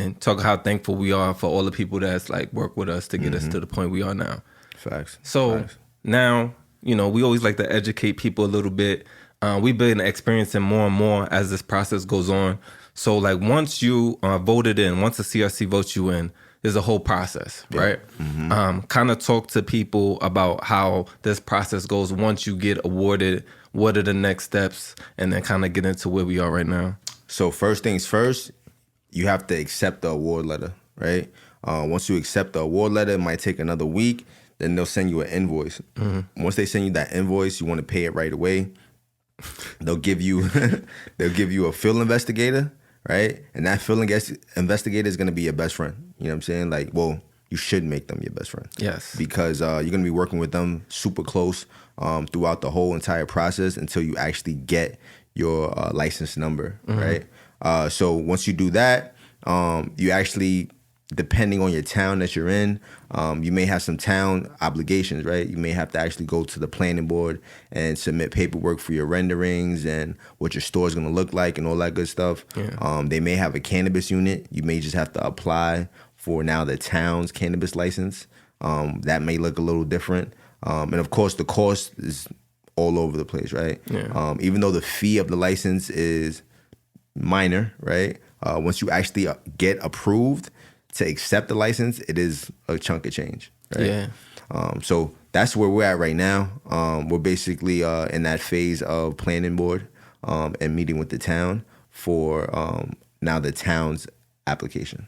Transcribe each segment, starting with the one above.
and talk how thankful we are for all the people that's like work with us to get us to the point we are now. Facts. So now, we always like to educate people a little bit. We've been experiencing more and more as this process goes on. So like once you are voted in, once the CRC votes you in, there's a whole process, right? Kind of talk to people about how this process goes once you get awarded. What are the next steps? And then kind of get into where we are right now. So first things first, you have to accept the award letter, right? Once you accept the award letter, it might take another week. Then they'll send you an invoice. Once they send you that invoice, you want to pay it right away. They'll give you a field investigator, right? And that field investigator is going to be your best friend. You know what I'm saying? Like, well, you should make them your best friend. Yes. Because you're going to be working with them super close throughout the whole entire process until you actually get your license number, right? So once you do that, you actually, depending on your town that you're in, you may have some town obligations, right? You may have to actually go to the planning board and submit paperwork for your renderings and what your store is going to look like and all that good stuff. Yeah. They may have a cannabis unit. You may just have to apply for now the town's cannabis license. That may look a little different. And of course, the cost is all over the place, right? Yeah. Even though the fee of the license is minor, right? Once you actually get approved to accept the license, it is a chunk of change, right? Yeah. So that's where we're at right now. We're basically in that phase of planning board and meeting with the town for now the town's application.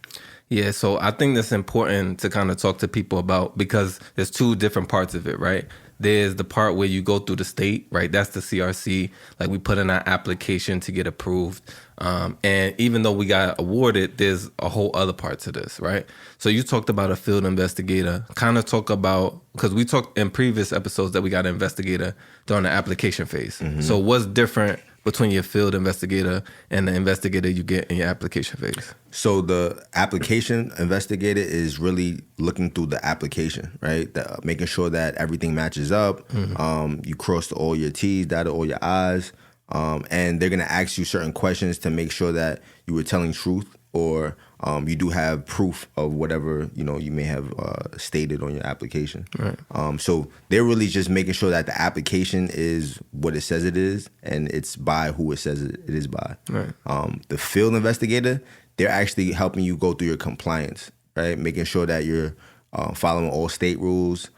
Yeah, so I think that's important to kind of talk to people about because there's two different parts of it, right? There's the part where you go through the state, right? That's the CRC. Like we put in our application to get approved. And even though we got awarded, there's a whole other part to this, right? So you talked about a field investigator. Kind of talk about, because we talked in previous episodes that we got an investigator during the application phase. So what's different between your field investigator and the investigator you get in your application phase? So the application investigator is really looking through the application, right? Making sure that everything matches up. You crossed all your T's, dotted all your I's. And they're going to ask you certain questions to make sure that you were telling truth or you do have proof of whatever, you may have stated on your application. Right. So they're really just making sure that the application is what it says it is and it's by who it says it is by. Right. The field investigator, they're actually helping you go through your compliance, right? Making sure that you're following all state rules,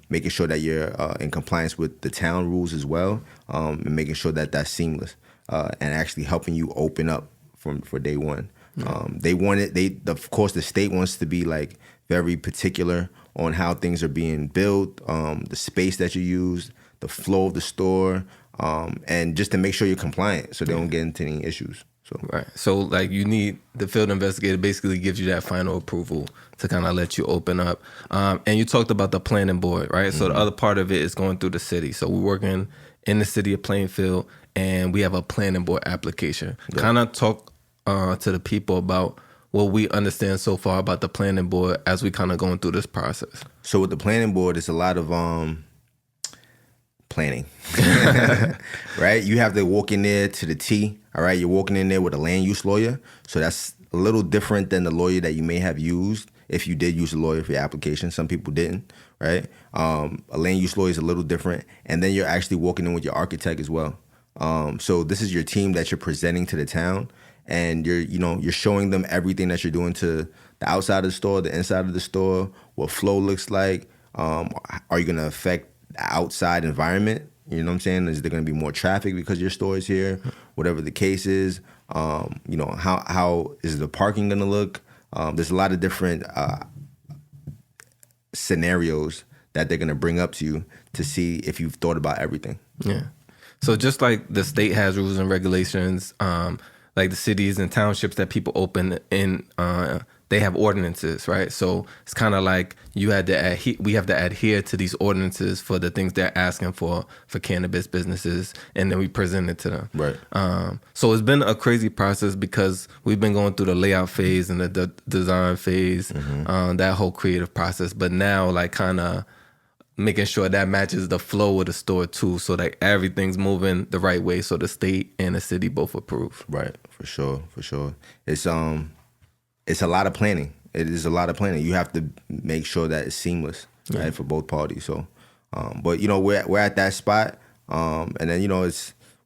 making sure that you're in compliance with the town rules as well, and making sure that that's seamless, and actually helping you open up for day one. Of course, the state wants to be like very particular on how things are being built, the space that you use, the flow of the store, and just to make sure you're compliant so they don't get into any issues. So right. So like you need the field investigator basically gives you that final approval to kind of let you open up. And you talked about the planning board, right? So the other part of it is going through the city. So we're working in the city of Plainfield and we have a planning board application. Yeah. Kind of talk to the people about what we understand so far about the planning board as we kind of going through this process. So with the planning board, it's a lot of planning, right? You have to walk in there to the T. All right, you're walking in there with a land use lawyer. So that's a little different than the lawyer that you may have used if you did use a lawyer for your application. Some people didn't, right? A land use lawyer is a little different. And then you're actually walking in with your architect as well. So this is your team that you're presenting to the town. And you're showing them everything that you're doing to the outside of the store, the inside of the store, what flow looks like. Are you going to affect the outside environment? You know what I'm saying? Is there going to be more traffic because your store is here? Whatever the case is, how is the parking going to look? There's a lot of different scenarios that they're going to bring up to you to see if you've thought about everything. Yeah. So just like the state has rules and regulations, like the cities and townships that people open in, they have ordinances, right? So it's kind of like we have to adhere to these ordinances for the things they're asking for cannabis businesses, and then we present it to them. Right. So it's been a crazy process because we've been going through the layout phase and the design phase, that whole creative process. But now, like, kind of making sure that matches the flow of the store too, so that everything's moving the right way, so the state and the city both approve. Right, for sure. It's it's a lot of planning. It is a lot of planning. You have to make sure that it's seamless, right, for both parties. So, but you know, we're at that spot, and then you know,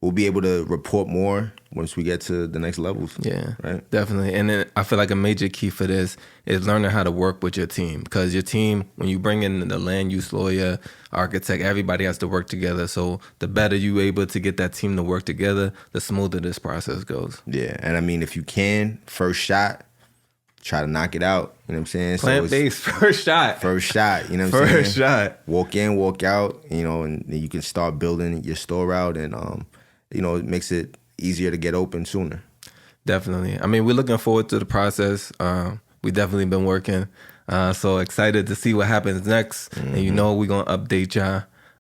we'll be able to report more once we get to the next levels. Yeah, right. Definitely. And then I feel like a major key for this is learning how to work with your team, because your team, when you bring in the land use lawyer, architect, everybody has to work together. So the better you able to get that team to work together, the smoother this process goes. Yeah, and I mean, if you can, first shot, try to knock it out. You know what I'm saying? Plant-based, first shot. First shot, you know what I'm saying? First shot. Walk in, walk out, you know, and then you can start building your store out, and, you know, it makes it easier to get open sooner. Definitely. I mean, we're looking forward to the process. We definitely been working. So excited to see what happens next. And you know we're going to update y'all